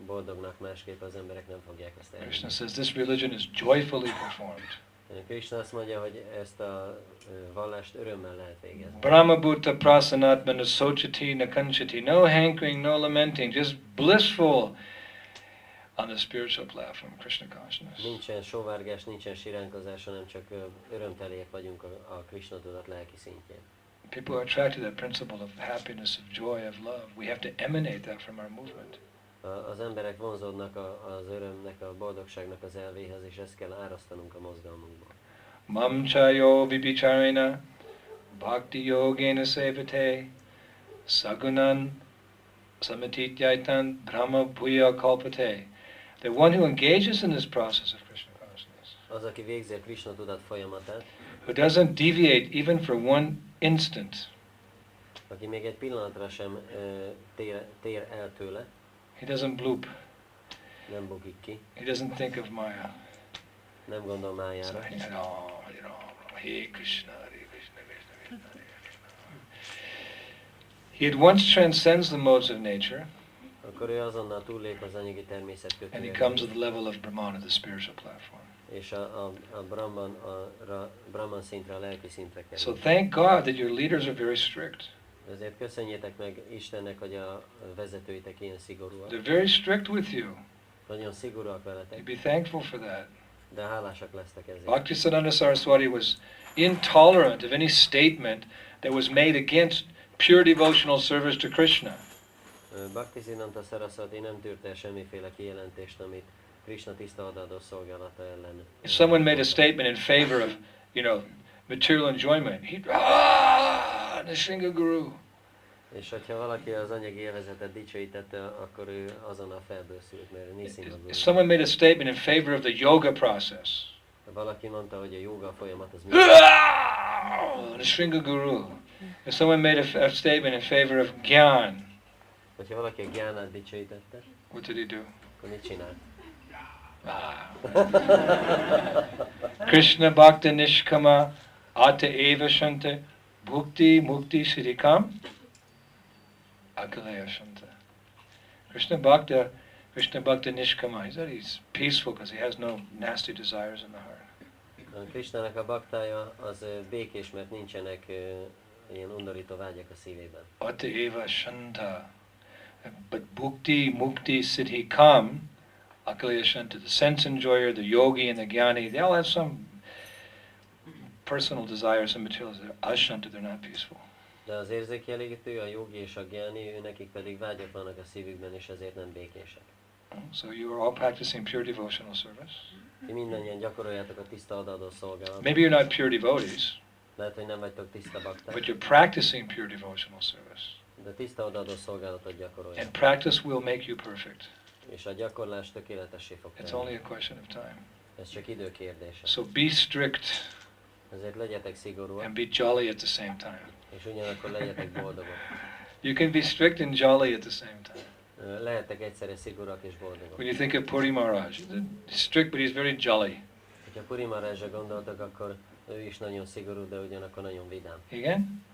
boldognak, másképp az emberek nem fogják azt elérni. Krishna says this religion is joyfully performed. Krishna azt mondja, hogy ezt a vallást örömmel lehet végezni. Brahmabhuta prasanatmana sochati nakanchati, no hankering, no lamenting, just blissful on the spiritual platform, Krishna consciousness. Nincsen sóvárgás, nincsen siránkozás, hanem csak örömteliek vagyunk a Krishna tudat lelki szintjén. People are attracted to that principle of happiness, of joy, of love. We have to emanate that from our movement. Az emberek vonzódnak az örömnek, a boldogságnak az elvéhez, és ezt kell árasztanunk a mozgalmunkból. Mam chayo vibhicharena bhakti yogena sevate sagunan samatityaitan brahma bhuya kalpate. The one who engages in this process of Krishna consciousness, Az, aki végzi a Krishna tudat folyamatát, who doesn't deviate even for one instant, aki még egy pillanatra sem tér el tőle, he doesn't bloop, nem bukik ki, he doesn't think of Maya. nem gondol So, májára. Hey Krishna, Hare Krishna, Krishna Krishna, Hare Krishna. He at once transcends the modes of nature, Akkor ő azonnal túllép az anyagi természet and he kötőjén, comes to the level of Brahmana, the spiritual platform. És a Brahman szintre, a lelki szintre kerül. So thank God that your leaders are very strict. Ezért köszönjétek meg Istennek, hogy a vezetőitek ilyen szigorúak. They're very strict with you. Nagyon szigorúak veletek. You'd be thankful for that. De hálásak lesztek ezért. Bhaktisiddhanta Saraswati was intolerant of any statement that was made against pure devotional service to Krishna. Bhaktisiddhanta Saraswati nem tűrte semmiféle kijelentést, amit Krishna tiszta odaadó szolgálata ellen. If someone made a statement in favor of, material enjoyment, he'd Nrsinga Guru. És hogyha valaki az anyagi élvezetet dicsőítette, akkor ő azonnal felbőszült, mert Nrsinga Guru. If someone made a statement in favor of the yoga process, valaki mondta, hogy a yoga folyamat az Nrsinga Guru. If someone made a statement in favor of Gyan, hogyha valaki a gyánát dicsőítette, what did he do? akkor mit csinált? Krishna Bhakta Nishkama Ata Eva Shanta Bhukti Mukti Siddhikam Akalaya Shanta. Krishna Bhakta Nishkama. He's peaceful because he has no nasty desires in the heart. Krishnának a baktája az békés, mert nincsenek ilyen undorító vágyak a szívében. Ata Eva Shanta. But Bhukti Mukti Siddhikam Akalaya Shanta, the sense enjoyer, the yogi and the jnani, they all have some personal desires and materials. They're ashanta, they're not peaceful. De az érzékkielégítő, a jogi és a gyáni, nekik pedig vágyak vannak a szívükben, és ezért nem békések. So you are all practicing pure devotional service. Ti mindannyian gyakoroljátok a tiszta odaadó szolgálatot. Maybe you're not pure devotees, lehet, hogy nem vagytok tiszta bakták, but you're practicing pure devotional service. de tiszta odaadó szolgálatot gyakoroljátok. And practice will make you perfect. És a gyakorlás tökéletessé fog It's tenni. only a question of time. Ez csak idő kérdése. So be strict Ezért legyetek szigorúak, and be jolly at the same time. és ugyanakkor legyetek boldogok. You can be strict and jolly at the same time. Lehetek egyszerre szigorúak és boldogok. When you think of Puri Maharaj, he's strict but he's very jolly. Ha Puri Maharajra gondoltok, akkor ő is nagyon szigorú, de ugyanakkor nagyon vidám. Again?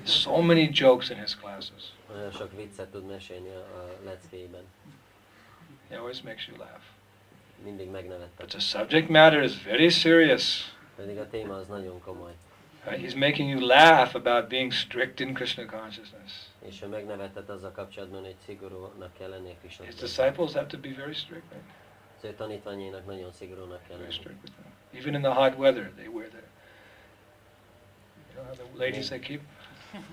So many jokes in his classes. Nagyon sok viccet tud mesélni a leckéiben. He always makes you laugh. Mindig megnevettek. But the subject matter is very serious. Pedig a téma az nagyon komoly. Right? He's making you laugh about being strict in Krishna consciousness. És ő megnevetett azzal kapcsolatban, hogy szigorúnak kell lenni a Krishna. His disciples have to be very strict. Right? Az ő tanítványainak nagyon szigorúnak kell Very lenni. strict with them. Even in the hot weather, they wear the. You know how the ladies they keep?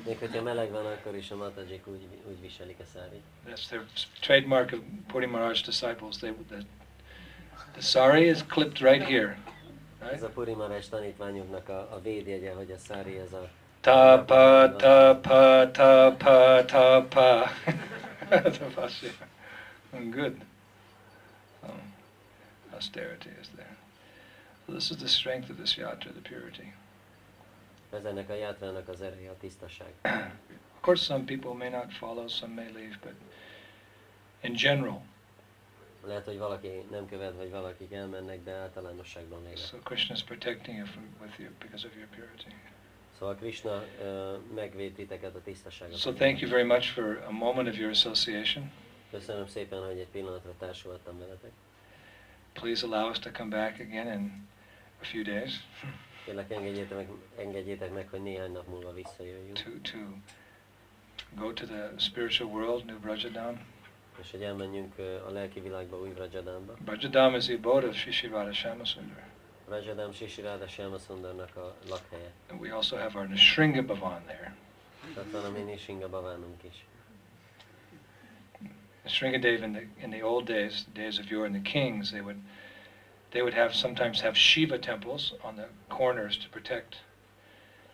Még hogyha meleg van, akkor is a matajik úgy viselik a szárit. That's their trademark of Puri Maharaj disciples. The sari is clipped right here. Ez a Puri Maharaj tanítványoknak a védjegye, hogy a szári ez a... Tapa, tapa, tapa, tapa. Tapasya. Good. Austerity is there. So this is the strength of this yatra, the purity. Ez ennek a játrának az ereje, a tisztaság. Of course, some people may not follow, some may leave, but in general. Lehet, hogy valaki nem követ, vagy valakik elmennek, de általánosságban még. So Krishna is protecting you with you because of your purity. Szóval Krishna megvéd titeket a tisztaságot. So thank you very much for a moment of your association. Köszönöm szépen, hogy egy pillanatra társulhattam veletek. Please allow us to come back again in a few days. Kérlek, engedjétek meg, hogy néhány nap múlva visszajöjjünk. To go to the spiritual world, New Brajadam. És hogy elmenjünk a lelki világba, új Vrajadamba. Brajadam is the abode of Shri Radha Shyamasundar. Vrajadam Shri Radha Shyamasundar-nak a lakhelye. And we also have our Nrsinga Bhavan there. Tehát van a mi Nrsinga Bhavánunk is. Nrsingadev in the old days, the days of yore, and the kings, they would have sometimes have Shiva temples on the corners to protect,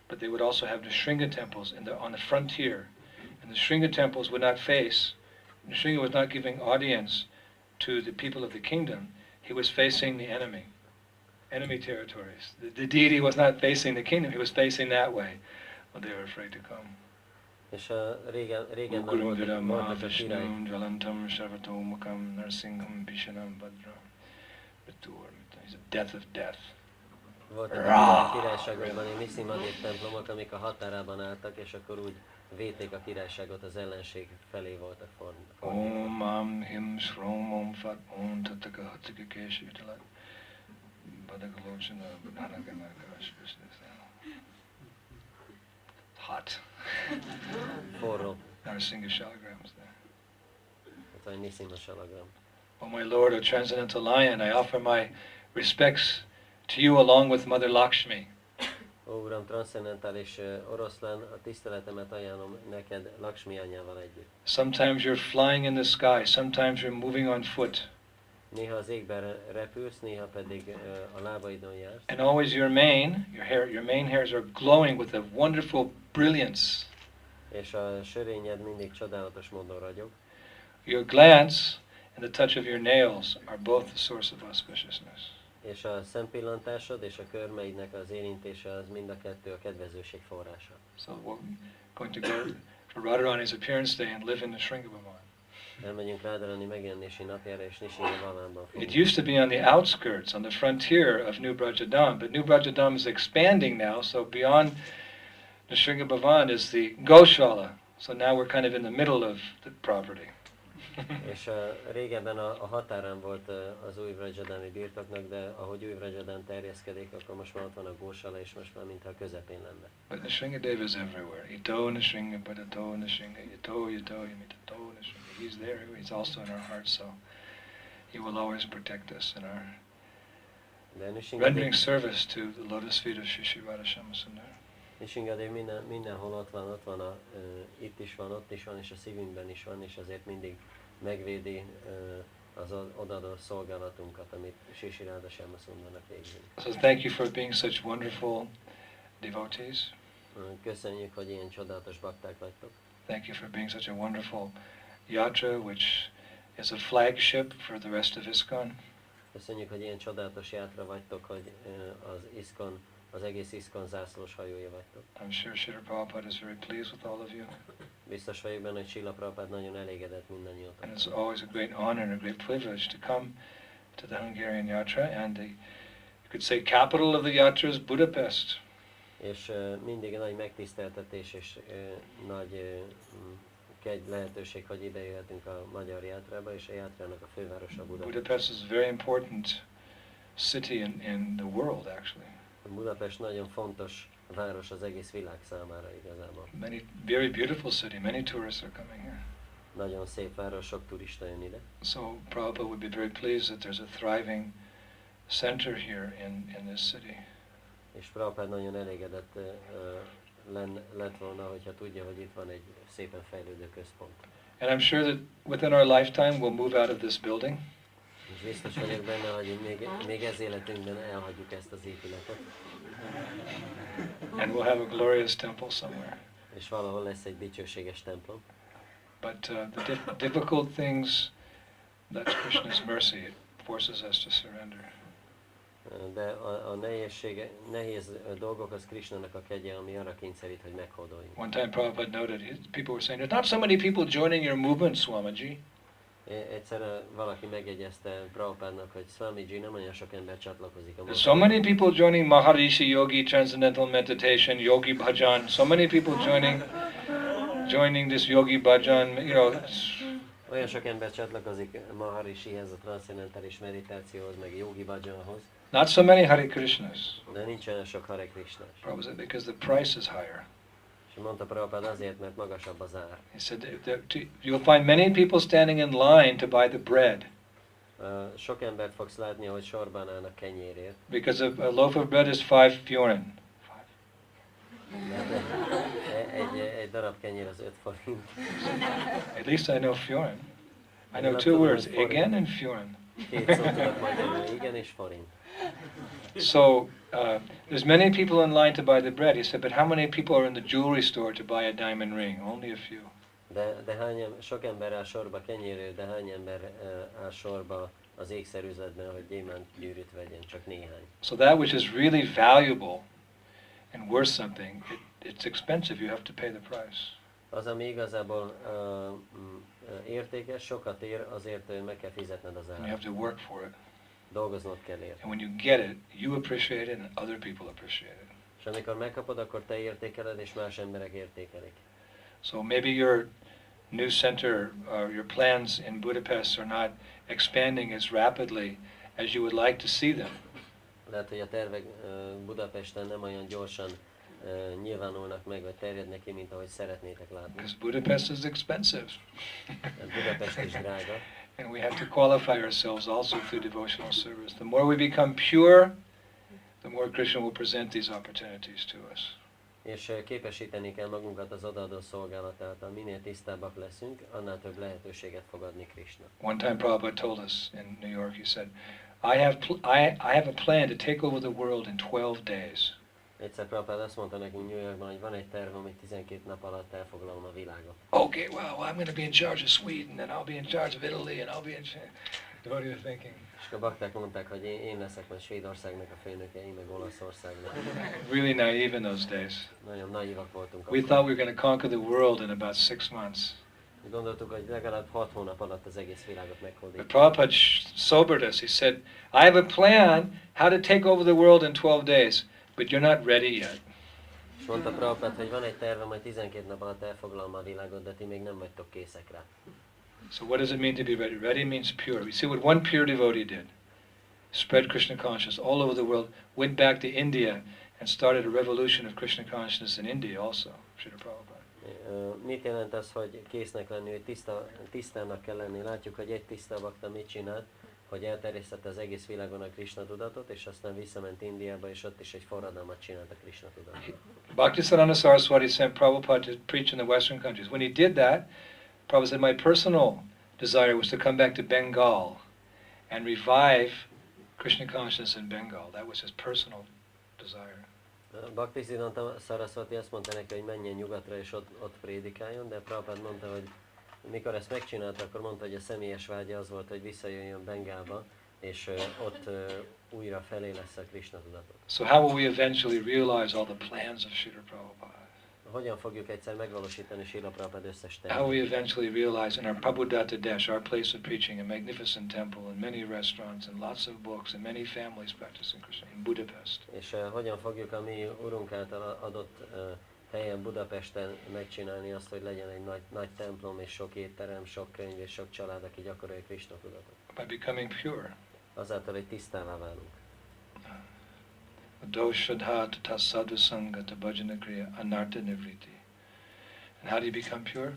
but they would also have Nrsinga temples on the frontier, and the Nrsinga temples would not face. Nrsinga was not giving audience to the people of the kingdom. He was facing the enemy territories. The deity was not facing the kingdom. He was facing that way. Well, they were afraid to come. És régen Gurum Vidam Mahavishnu Jalantam Sharvatomukam Narsingham Bishanam Badra. He's a death of death. Voltak a királyságokban ilyen Niszimadév templomok, amik a határában álltak, és akkor úgy védték a királyságot, az ellenség felé voltak fordítva. Om Am Him Shrom Om Fat Om Tataka Hatsika Keshi Vitala. Badagalochana, Bhanaganakash, Krishna. Hot. Forró. Narasingha shalagrams there. Hát vagy Nisimha salagram. O my Lord, O Transcendental Lion, I offer my respects to you along with Mother Lakshmi. Ó Uram, transzcendentális oroszlán, a tiszteletemet ajánlom neked Lakshmi anyával együtt. Sometimes you're flying in the sky, sometimes you're moving on foot. Néha az égben repülsz, néha pedig a lábaidon jársz. And always your mane hairs are glowing with a wonderful brilliance. És a sörényed mindig csodálatos módon ragyog. Your glance and the touch of your nails are both the source of auspiciousness. És a szempillantásod és a körmeidnek az érintése az mind a kettő a kedvezőség forrása. So we're going to go for Radharani's appearance day and live in the Sringavavan. Elmegyünk Radharani megjelenési napjára és Nishingavanban fogunk. It used to be on the outskirts, on the frontier of New Brajadam, but New Brajadam is expanding now, so beyond the Sringavavan is the Goshala. So now we're kind of in the middle of the property. És régebben a határán volt az új Vrajadami birtoknak, de ahogy új Vrajadam terjeszkedik, akkor most már ott van a Gósala, és most már mintha a közepén lenne. But Nisringadeva is everywhere. Ito Nisringa, Badato Nisringa, Ito, Yamitato Nisringa. He's there, he's also in our hearts, so he will always protect us in our rendering service to the lotus feet of Shri Shri Radha Shyama-Sundar. Nishingadev mindenhol ott van, itt is van, ott is van, és a szívünkben is van, és azért mindig megvédi az odaadó szolgálatunkat, amit Shri Shri Radha Shyama-Sundarnak végzünk. So thank you for being such wonderful devotees. Köszönjük, hogy ilyen csodálatos bakták vagytok. Thank you for being such a wonderful yatra, which is a flagship for the rest of ISKCON. Köszönjük, hogy ilyen csodálatos játra vagytok, hogy az egész ISKCON zászlós hajója vagytok. I'm sure Srila Prabhupada is very pleased with all of you. Biztos vagyok benne, hogy Srila Prabhupada nagyon elégedett mindannyiótok. And it's always a great honor and a great privilege to come to the Hungarian yatra, and you could say capital of the yatra is Budapest. És mindig nagy megtiszteltetés és nagy lehetőség, hogy ide jöhetünk a magyar játrába, és a játrának a fővárosa Budapest. Budapest is a very important city in the world, actually. Budapest nagyon fontos város az egész világ számára igazából. Very beautiful city. Many tourists are coming here. Nagyon szép város, sok turista jön ide. So Prabhupada would be very pleased that there's a thriving center here in this city. És Prabhupada nagyon elégedett lett volna, hogyha tudja, hogy itt van egy szépen fejlődő központ. And I'm sure that within our lifetime we'll move out of this building. És biztos vagyok benne, hogy még ez életünkben elhagyjuk ezt az épületet. And we'll have a glorious temple somewhere. És valahol lesz egy dicsőséges templom. But the difficult things, that's Krishna's mercy. It forces us to surrender. De a nehéz dolgok az Krishnának a kegye, ami arra kényszerít, hogy meghódoljunk. One time Prabhupada noted, people were saying, there's not so many people joining your movement, Swamiji. Egyszer valaki megjegyezte Prabhupádnak, hogy Swamiji, nem olyan sok ember csatlakozik a There's so many people joining Maharishi Yogi Transcendental Meditation, Yogi Bhajan. So many people joining this Yogi Bhajan, you know. Olyan sok ember csatlakozik Maharishihez, a transzcendentális meditációhoz, meg Yogi Bhajanhoz. Not so many Hare Krishnas. De nincs olyan sok Hare Krishnás. Prabhupada said, because the price is higher. És mondta Prabhupada azért, mert magasabb az ár. He said, you'll find many people standing in line to buy the bread. Sok embert fogsz látni, hogy sorban állnak kenyérért. Because a loaf of bread is 5 fjorin. Egy darab kenyér az 5 forint. At least I know fjorin. I know two words, igen and fjorin. Két szót tudok magyarul, igen és forint. So there's many people in line to buy the bread. He said, but how many people are in the jewelry store to buy a diamond ring? Only a few. De sok ember áll sorba kenyérért, de hány ember áll sorba az ékszerüzletben, hogy gyémánt gyűrűt vegyen, csak néhány. So that which is really valuable and worth something, it's expensive. You have to pay the price. Az, ami igazából értékes, sokat ér, azért meg kell fizetned az árat. You have to work for it. Dolgoznod kell érte. And when you get it, you appreciate it and other people appreciate it. És amikor megkapod, akkor te értékeled, és más emberek értékelik. So maybe your new center or your plans in Budapest are not expanding as rapidly as you would like to see them. Lehet, hogy a tervek Budapesten nem olyan gyorsan nyilvánulnak meg, vagy terjednek ki, mint ahogy szeretnétek látni. Because Budapest is expensive. Budapest is drága. And we have to qualify ourselves also through devotional service. The more we become pure, the more Krishna will present these opportunities to us. És képesíteni kell magunkat az odaadó szolgálat által. Minél tisztábbak leszünk, annál több lehetőséget fog adni Krishna. One time Prabhupada told us in New York, he said, I have a plan to take over the world in 12 days. Egyszer Prabhupada azt mondta nekünk New Yorkban, hogy van egy terv, amit 12 nap alatt elfoglalom a világot. Okay, well, I'm going to be in charge of Sweden, and I'll be in charge of Italy, and I'll be in charge... What are you thinking? És a bakták mondták, hogy én leszek majd Svédországnak a főnöke, én meg Olaszországnak. Really naive in those days. Nagyon naívak voltunk. We thought we were going to conquer the world in about 6 months. Gondoltuk, hogy legalább 6 hónap alatt az egész világot meghódítjuk. But Prabhupada sobered us. He said, I have a plan how to take over the world in 12 days, but you're not ready yet. És mondta Prabhupada, hogy van egy terve, majd 12 nap alatt elfoglalom a világot, de ti még nem vagytok készek rá. So what does it mean to be ready? Ready means pure. We see what one pure devotee did. Spread Krishna consciousness all over the world, went back to India and started a revolution of Krishna consciousness in India also, Srila Prabhupada. Mit jelent az, hogy késznek lenni, hogy tisztának kell lenni? Látjuk, hogy egy tiszta bakta mit csinált, hogy elterjesztette az egész világon a Krishna tudatot, és aztán visszament Indiába, és ott is egy forradalmat csinált a Krishna tudatot. Bhaktisiddhanta Saraswati sent Prabhupada to preach in the Western countries. When he did that, Prabhupada said, my personal desire was to come back to Bengal and revive Krishna consciousness in Bengal. That was his personal desire. Bhaktisiddhanta Saraswati azt mondta neki, hogy menjen nyugatra és ott prédikáljon, de Prabhupada mondta, hogy mikor ezt megcsinálta, akkor mondta, hogy a személyes vágya az volt, hogy visszajöjjön Bengálba, és ott újra felé lesz a Krishna tudatot. So how will we eventually realize all the plans of Srila Prabhupada? Hogyan fogjuk egyszer megvalósítani Srila Prabhupada összes How will we tervét? eventually realize in our Prabhupada Desh, our place of preaching, a magnificent temple and many restaurants and lots of books and many families practicing Krishna in Budapest? És hogyan fogjuk a mi Urunk által adott helyen Budapesten megcsinálni azt, hogy legyen egy nagy templom és sok étterem, sok könyv és sok család, aki gyakorolja Krishna tudatot. By becoming pure. Azáltal, hogy tisztává válunk. Doshadha tata sadhu sangata bhajana kriya anartha nivriti. And how do you become pure?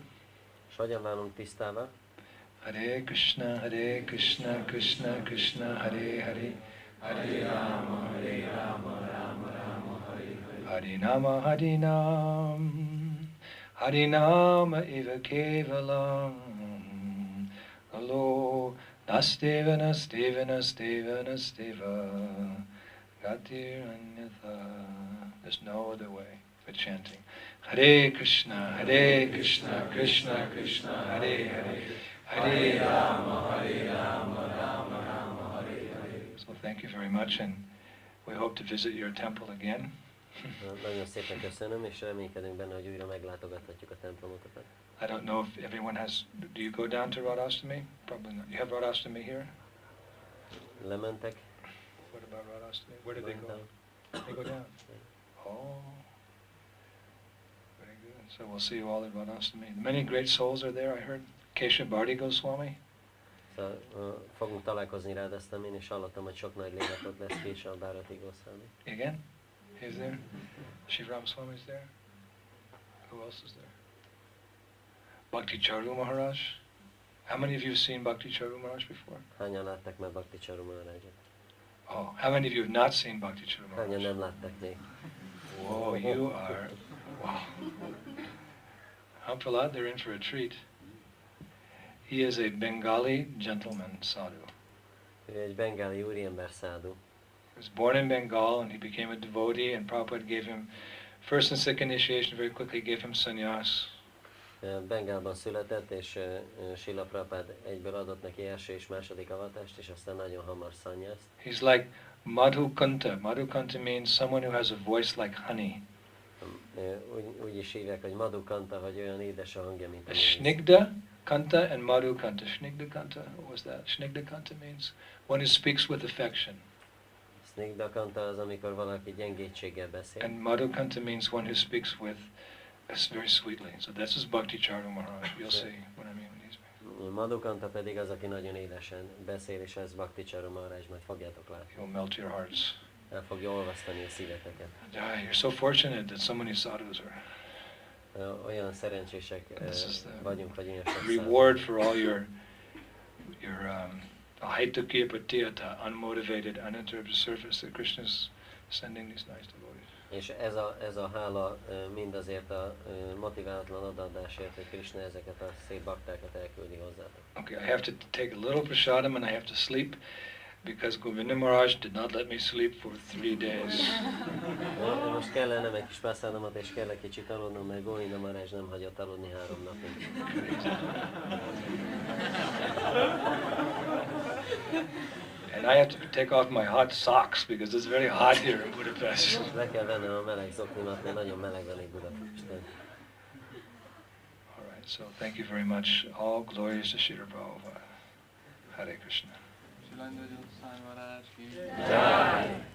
És hogyan válunk tisztává? Hare Krishna, Krishna Krishna, Hare Hare, Hare Rama, Rama Rama, Hare Nama, Hare Nama eva kevalam. Alo, nasteva, nasteva, nasteva, nasteva. Gatir anyatha. There's no other way but chanting. Hare Krishna, Krishna Krishna, Hare Hare, Hare Rama, Rama Rama, Hare Hare. So thank you very much, and we hope to visit your temple again. Nagyon szépen köszönöm, és reménykedünk benne, hogy újra meglátogathatjuk a templomokat. I don't know if everyone has. Do you go down to Radhastami? Probably not. You have Radhastami here. Lementek? What about Radhastami? Where did they go? They go down. Oh, very good. So we'll see you all at Radhastami. Many great souls are there. I heard Kesha Bharti Goswami. Szóval fogunk találkozni Radhastamin, és hallottam, hogy sok nagy lélek ott lesz Kesha Bharti Goswami. Again? He's there. Shiv Ramaswamy is there. Who else is there? Bhakti Charu Maharaj. How many of you have seen Bhakti Charu Maharaj before? Hányan látták már Bhakti Charu Maharajot? Oh, how many of you have not seen Bhakti Charu Hányan Maharaj? nem látták még? Whoa, you are, wow. Hampalad, they're in for a treat. He is a Bengali gentleman sadhu. Ő egy bengáli úriember szádu. He was born in Bengal and he became a devotee, and Prabhupada gave him first and second initiation, very quickly gave him sannyas. Bengálban született, és Srila Prabhupada egyből adott neki első és második avatást, és aztán nagyon hamar szannyászt. He's like Madhukanta. Madhukanta means someone who has a voice like honey. Úgy is hívják, hogy Madhukanta, hogy olyan édes a hangja, mint a méz. Snigdha Kanta and Madhukanta. Snigdha Kanta, what was that? Snigdha Kanta means one who speaks with affection. Snigdha Kanta az, amikor valaki gyengétséggel beszél. And Madhukanta means one who speaks with very sweetly. So this is Bhakti Charu Maharaj. You'll see what I mean when he's... Madhukanta pedig az, aki nagyon élesen beszél, és ez Bhakti Charu Maharaj, majd fogjátok látni. He'll melt your hearts. el fogja olvasztani a szíveteket. You're so fortunate that so many sadhus are. Olyan szerencsések vagyunk, hogy ilyen sok reward for all your ahaitukiya pratyata, unmotivated, uninterrupted service that Krishna is sending these nice devotees. És ez a hála mindazért a motiválatlan odaadásért, hogy Krishna ezeket a szép baktákat elküldi hozzátok. Okay, I have to take a little prasadam and I have to sleep because Govinda Maharaj did not let me sleep for 3 days. Most kellene egy kis prasadamot és kell egy kicsit aludnom, mert Govinda Maharaj nem hagyott aludni 3 napig. And I have to take off my hot socks because it's very hot here in Budapest. Le kell vennem a meleg zoknimat, mert nagyon meleg van itt Budapesten. All right, so thank you very much. All glories to Srila Prabhupada. Hare Krishna. Jai.